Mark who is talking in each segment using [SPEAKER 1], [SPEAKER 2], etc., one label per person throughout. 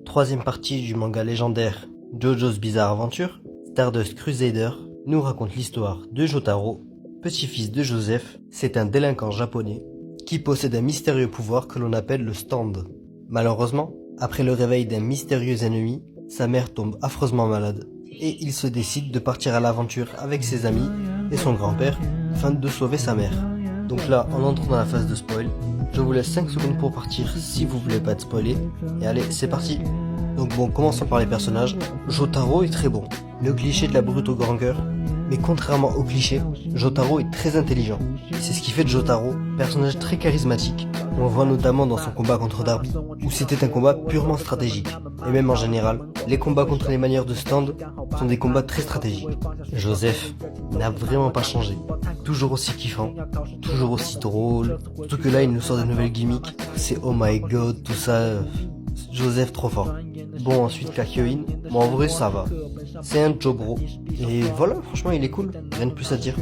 [SPEAKER 1] Troisième partie du manga légendaire JoJo's Bizarre Adventure, Stardust Crusader nous raconte l'histoire de Jotaro, petit-fils de Joseph. C'est un délinquant japonais qui possède un mystérieux pouvoir que l'on appelle le stand. Malheureusement, après le réveil d'un mystérieux ennemi, sa mère tombe affreusement malade et il se décide de partir à l'aventure avec ses amis et son grand-père afin de sauver sa mère. Donc là, on entre dans la phase de spoil. Je vous laisse 5 secondes pour partir si vous voulez pas être spoilé. Et allez, c'est parti. Donc bon, commençons par les personnages. Jotaro est très bon, le cliché de la brute au grand cœur. Mais contrairement au cliché, Jotaro est très intelligent. C'est ce qui fait de Jotaro personnage très charismatique. On voit notamment dans son combat contre Darby, où c'était un combat purement stratégique. Et même en général, les combats contre les manières de stand sont des combats très stratégiques. Joseph n'a vraiment pas changé. Toujours aussi kiffant, toujours aussi drôle. Surtout que là, il nous sort de nouvelles gimmicks. C'est oh my god, tout ça. Joseph trop fort. Bon, ensuite Kakyoin, bon en vrai ça va. C'est un Jobro. Et voilà, franchement il est cool, rien de plus à dire.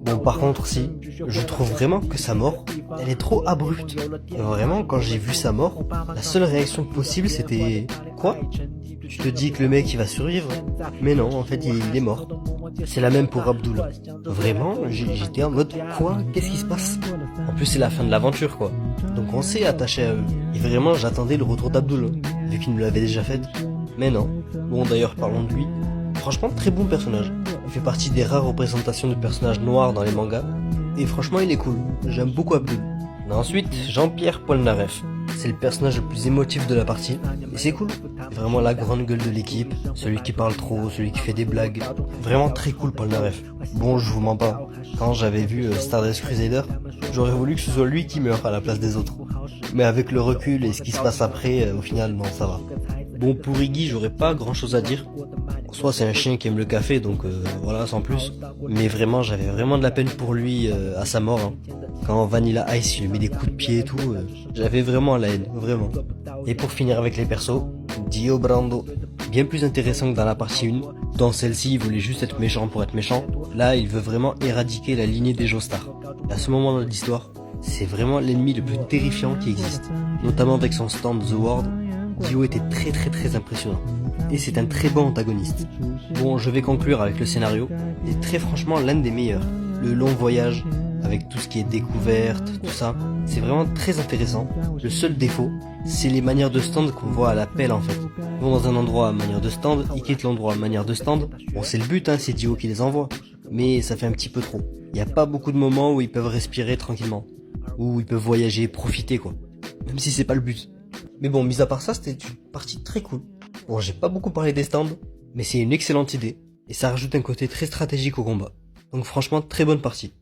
[SPEAKER 1] Bon par contre si, je trouve vraiment que sa mort, elle est trop abrupte. Et vraiment quand j'ai vu sa mort, la seule réaction possible c'était... Quoi? Tu te dis que le mec il va survivre? Mais non, en fait il est mort. C'est la même pour Abdul. Vraiment, j'étais en mode quoi? Qu'est-ce qui se passe? En plus c'est la fin de l'aventure quoi. Donc on s'est attaché à eux. Et vraiment j'attendais le retour d'Abdul, vu qu'il nous l'avait déjà fait. Mais non. Bon d'ailleurs parlons de lui. Franchement très bon personnage. Il fait partie des rares représentations de personnages noirs dans les mangas. Et franchement il est cool. J'aime beaucoup Abdul. Ensuite, Jean-Pierre Polnareff. C'est le personnage le plus émotif de la partie. Et c'est cool. C'est vraiment la grande gueule de l'équipe. Celui qui parle trop, celui qui fait des blagues. Vraiment très cool Polnareff. Bon, je vous mens pas. Quand j'avais vu Stardust Crusader, j'aurais voulu que ce soit lui qui meure à la place des autres. Mais avec le recul et ce qui se passe après, au final, non, ça va. Bon, pour Iggy, j'aurais pas grand chose à dire. En soi, c'est un chien qui aime le café, donc voilà, sans plus. Mais vraiment, j'avais vraiment de la peine pour lui à sa mort. Hein. Quand Vanilla Ice, il lui met des coups de pied et tout, j'avais vraiment la haine, vraiment. Et pour finir avec les persos, Dio Brando. Bien plus intéressant que dans la partie 1. Dans celle-ci, il voulait juste être méchant pour être méchant. Là, il veut vraiment éradiquer la lignée des Joestar. À ce moment de l'histoire, c'est vraiment l'ennemi le plus terrifiant qui existe. Notamment avec son stand The Ward, Dio était très impressionnant. Et c'est un très bon antagoniste. Bon, je vais conclure avec le scénario. Il est très franchement l'un des meilleurs. Le long voyage, avec tout ce qui est découverte, tout ça, c'est vraiment très intéressant. Le seul défaut, c'est les manières de stand qu'on voit à la pelle en fait. Ils vont dans un endroit à manière de stand, ils quittent l'endroit à manière de stand. Bon, c'est le but, hein, c'est Dio qui les envoie. Mais ça fait un petit peu trop. Il n'y a pas beaucoup de moments où ils peuvent respirer tranquillement. Où ils peuvent voyager, profiter quoi. Même si c'est pas le but. Mais bon, mis à part ça, c'était une partie très cool. Bon, j'ai pas beaucoup parlé des stands, mais c'est une excellente idée. Et ça rajoute un côté très stratégique au combat. Donc franchement, très bonne partie.